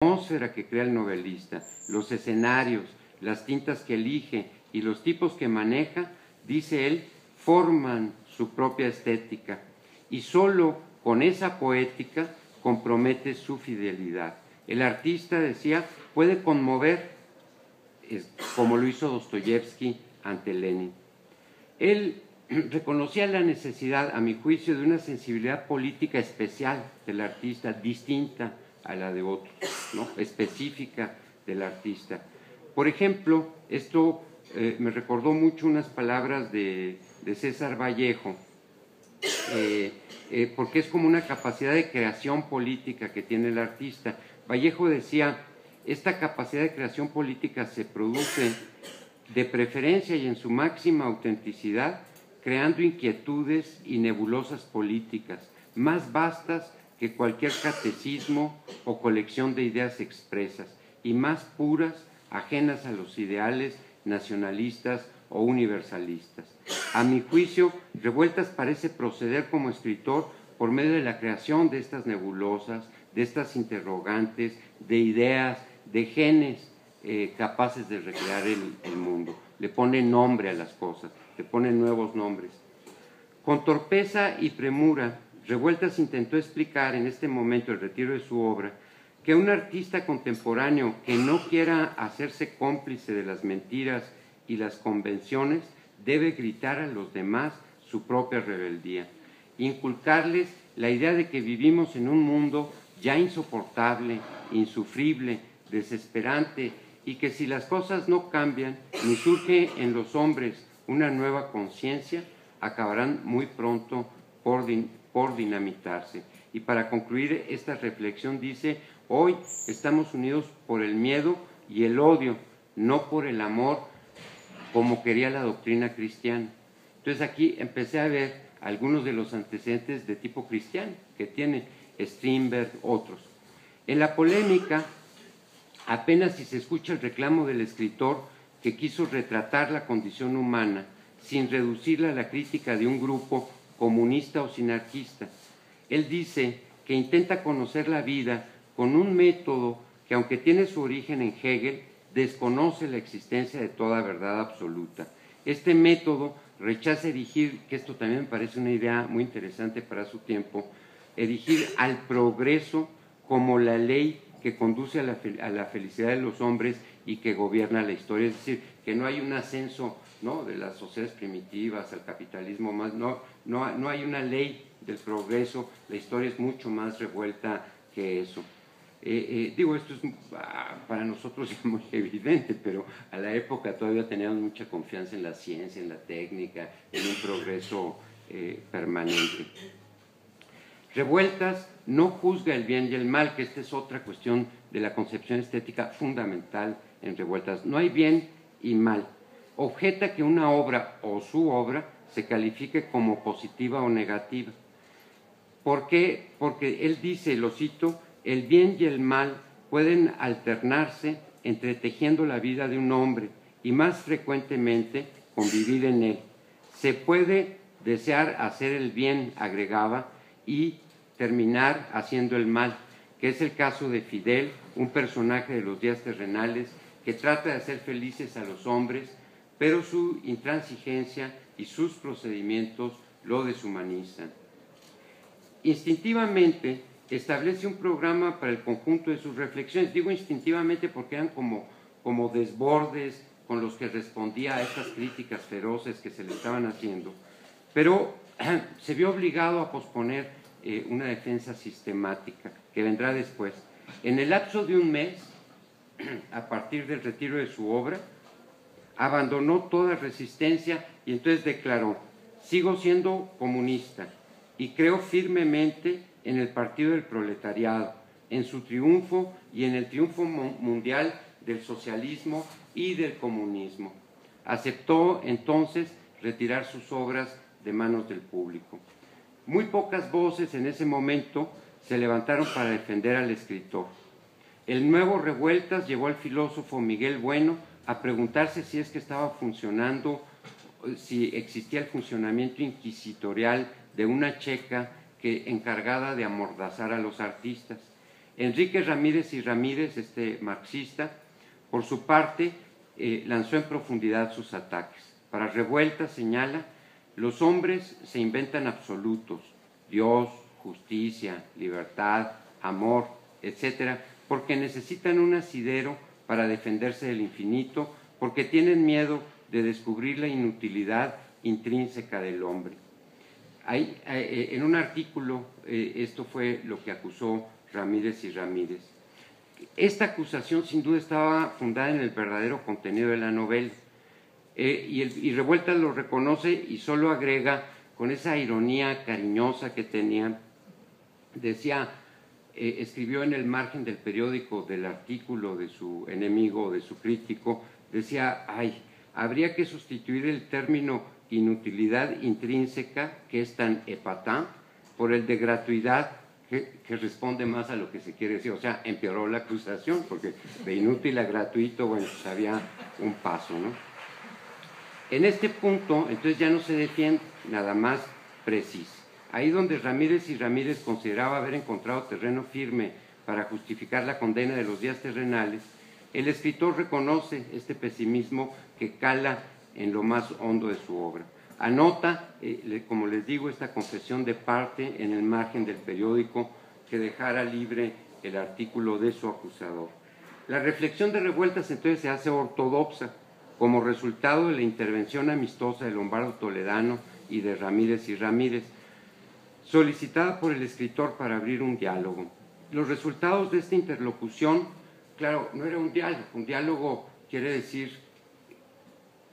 atmósfera que crea el novelista, los escenarios, las tintas que elige y los tipos que maneja, dice él, forman su propia estética y solo con esa poética compromete su fidelidad. El artista, decía, puede conmover, como lo hizo Dostoyevsky ante Lenin. Él reconocía la necesidad, a mi juicio, de una sensibilidad política especial del artista, distinta a la de otros, ¿no? Específica del artista. Por ejemplo, esto me recordó mucho unas palabras de César Vallejo, porque es como una capacidad de creación política que tiene el artista. Vallejo decía, esta capacidad de creación política se produce de preferencia y en su máxima autenticidad, creando inquietudes y nebulosas políticas, más vastas que cualquier catecismo o colección de ideas expresas, y más puras, ajenas a los ideales nacionalistas o universalistas. A mi juicio, Revueltas parece proceder como escritor por medio de la creación de estas nebulosas, de estas interrogantes, de ideas, de genes capaces de recrear el mundo. Le pone nombre a las cosas, le pone nuevos nombres. Con torpeza y premura, Revueltas intentó explicar en este momento el retiro de su obra que un artista contemporáneo que no quiera hacerse cómplice de las mentiras y las convenciones debe gritar a los demás su propia rebeldía, inculcarles la idea de que vivimos en un mundo ya insoportable, insufrible, desesperante, y que si las cosas no cambian ni surge en los hombres una nueva conciencia, acabarán muy pronto por dinamitarse. Y para concluir esta reflexión dice, hoy estamos unidos por el miedo y el odio, no por el amor, como quería la doctrina cristiana. Entonces aquí empecé a ver algunos de los antecedentes de tipo cristiano que tiene Strindberg, otros. En la polémica, apenas si se escucha el reclamo del escritor que quiso retratar la condición humana sin reducirla a la crítica de un grupo comunista o sinarquista. Él dice que intenta conocer la vida con un método que, aunque tiene su origen en Hegel, desconoce la existencia de toda verdad absoluta. Este método rechaza erigir, que esto también me parece una idea muy interesante para su tiempo, erigir al progreso como la ley que conduce a la felicidad de los hombres y que gobierna la historia. Es decir, que no hay un ascenso, ¿no?, de las sociedades primitivas al capitalismo, más, no hay una ley del progreso, la historia es mucho más revuelta que eso. Digo, esto es para nosotros ya muy evidente, pero a la época todavía teníamos mucha confianza en la ciencia, en la técnica, en un progreso permanente. Revueltas no juzga el bien y el mal, que esta es otra cuestión de la concepción estética fundamental en Revueltas. No hay bien y mal. Objeta que una obra o su obra se califique como positiva o negativa. ¿Por qué? Porque él dice, lo cito, el bien y el mal pueden alternarse entretejiendo la vida de un hombre y más frecuentemente convivir en él. Se puede desear hacer el bien, agregaba, y terminar haciendo el mal, que es el caso de Fidel, un personaje de los días terrenales que trata de hacer felices a los hombres, pero su intransigencia y sus procedimientos lo deshumanizan. Instintivamente establece un programa para el conjunto de sus reflexiones. Digo instintivamente porque eran como desbordes con los que respondía a estas críticas feroces que se le estaban haciendo, pero se vio obligado a posponer una defensa sistemática que vendrá después. En el lapso de un mes, a partir del retiro de su obra, abandonó toda resistencia y entonces declaró, sigo siendo comunista y creo firmemente en el Partido del Proletariado, en su triunfo y en el triunfo mundial del socialismo y del comunismo. Aceptó entonces retirar sus obras de manos del público. Muy pocas voces en ese momento se levantaron para defender al escritor. El nuevo Revueltas llevó al filósofo Miguel Bueno a preguntarse si es que estaba funcionando, si existía el funcionamiento inquisitorial de una checa encargada de amordazar a los artistas. Enrique Ramírez y Ramírez, este marxista, por su parte, lanzó en profundidad sus ataques. Para Revuelta señala: los hombres se inventan absolutos, Dios, justicia, libertad, amor, etcétera, porque necesitan un asidero para defenderse del infinito, porque tienen miedo de descubrir la inutilidad intrínseca del hombre. En un artículo, esto fue lo que acusó Ramírez y Ramírez. Esta acusación sin duda estaba fundada en el verdadero contenido de la novela, y Revuelta lo reconoce y solo agrega, con esa ironía cariñosa que tenía, decía, escribió en el margen del periódico del artículo de su enemigo, de su crítico, decía: ay, habría que sustituir el término inutilidad intrínseca, que es tan épatán, por el de gratuidad, que responde más a lo que se quiere decir. O sea, empeoró la acusación, porque de inútil a gratuito, bueno, pues había un paso, ¿no? En este punto, entonces, ya no se defiende, nada más precisa. Ahí donde Ramírez y Ramírez consideraba haber encontrado terreno firme para justificar la condena de los días terrenales, el escritor reconoce este pesimismo que cala en lo más hondo de su obra. Anota, como les digo, esta confesión de parte en el margen del periódico que dejara libre el artículo de su acusador. La reflexión de Revueltas entonces se hace ortodoxa como resultado de la intervención amistosa de Lombardo Toledano y de Ramírez y Ramírez, solicitada por el escritor para abrir un diálogo. Los resultados de esta interlocución, claro, no era un diálogo quiere decir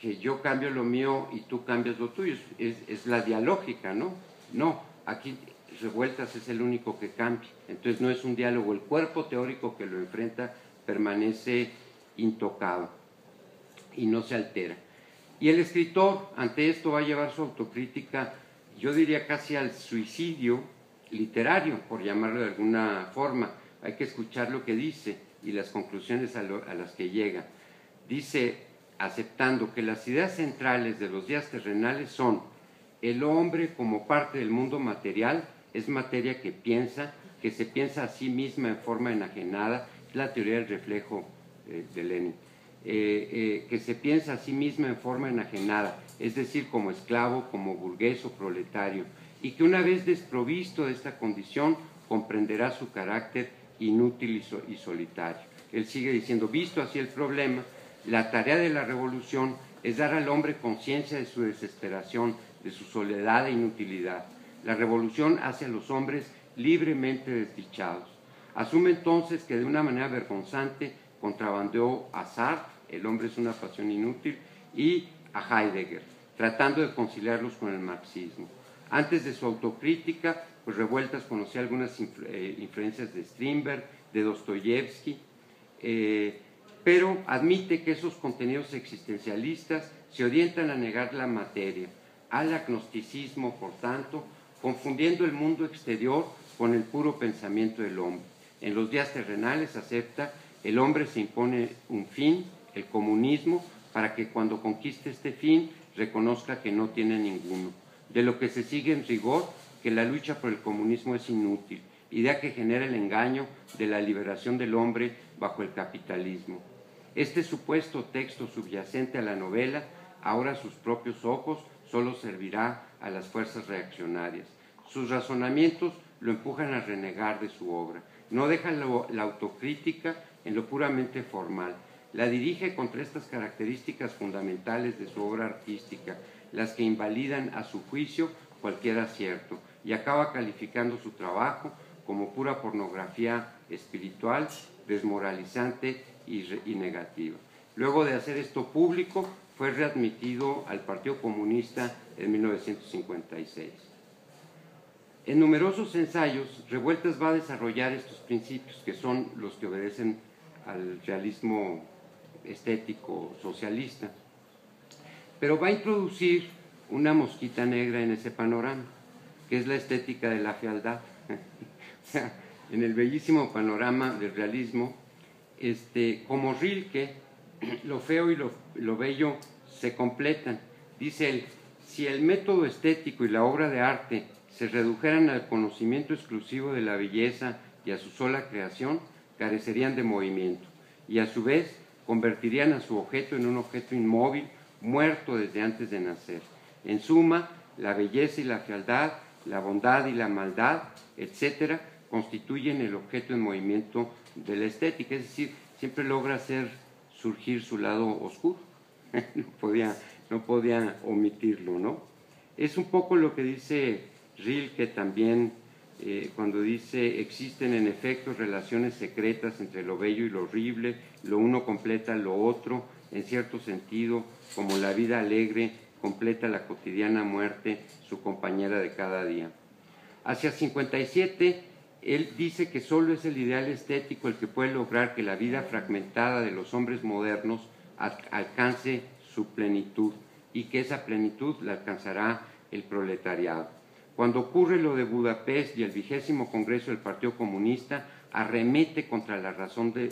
que yo cambio lo mío y tú cambias lo tuyo, es la dialógica, ¿no? No, aquí Revueltas es el único que cambia, entonces no es un diálogo, el cuerpo teórico que lo enfrenta permanece intocado y no se altera. Y el escritor, ante esto, va a llevar su autocrítica, yo diría casi al suicidio literario, por llamarlo de alguna forma. Hay que escuchar lo que dice y las conclusiones a las que llega. Dice, aceptando que las ideas centrales de los días terrenales son: el hombre como parte del mundo material es materia que se piensa a sí misma en forma enajenada, es la teoría del reflejo de Lenin. Que se piensa a sí misma en forma enajenada, es decir, como esclavo, como burgués o proletario, y que una vez desprovisto de esta condición comprenderá su carácter inútil y solitario. Él sigue diciendo: visto así el problema, la tarea de la revolución es dar al hombre conciencia de su desesperación, de su soledad e inutilidad. La revolución hace a los hombres libremente desdichados. Asume entonces que de una manera vergonzante contrabandeó a Sartre, el hombre es una pasión inútil, y a Heidegger, tratando de conciliarlos con el marxismo. Antes de su autocrítica, pues Revueltas conocía algunas influencias de Strindberg, de Dostoyevsky, pero admite que esos contenidos existencialistas se orientan a negar la materia, al agnosticismo, por tanto, confundiendo el mundo exterior con el puro pensamiento del hombre. En los días terrenales acepta: el hombre se impone un fin, el comunismo, para que cuando conquiste este fin reconozca que no tiene ninguno. De lo que se sigue en rigor que la lucha por el comunismo es inútil, idea que genera el engaño de la liberación del hombre bajo el capitalismo. Este supuesto texto subyacente a la novela, ahora a sus propios ojos, solo servirá a las fuerzas reaccionarias. Sus razonamientos lo empujan a renegar de su obra. No deja la autocrítica en lo puramente formal. La dirige contra estas características fundamentales de su obra artística, las que invalidan a su juicio cualquier acierto, y acaba calificando su trabajo como pura pornografía espiritual, desmoralizante y negativa. Luego de hacer esto público, fue readmitido al Partido Comunista en 1956. En numerosos ensayos, Revueltas va a desarrollar estos principios, que son los que obedecen al realismo estético socialista, pero va a introducir una mosquita negra en ese panorama, que es la estética de la fealdad. O sea, en el bellísimo panorama del realismo, como Rilke, lo feo y lo bello se completan. Dice él: si el método estético y la obra de arte se redujeran al conocimiento exclusivo de la belleza y a su sola creación carecerían de movimiento, y a su vez convertirían a su objeto en un objeto inmóvil, muerto desde antes de nacer. En suma, la belleza y la fealdad, la bondad y la maldad, etcétera, constituyen el objeto en movimiento de la estética, es decir, siempre logra hacer surgir su lado oscuro. no podía omitirlo, ¿no? Es un poco lo que dice Rilke también, cuando dice: existen en efecto relaciones secretas entre lo bello y lo horrible, lo uno completa lo otro, en cierto sentido, como la vida alegre completa la cotidiana muerte, su compañera de cada día. Hacia 57, él dice que solo es el ideal estético el que puede lograr que la vida fragmentada de los hombres modernos alcance su plenitud, y que esa plenitud la alcanzará el proletariado. Cuando ocurre lo de Budapest y el 20º Congreso del Partido Comunista, arremete contra la razón de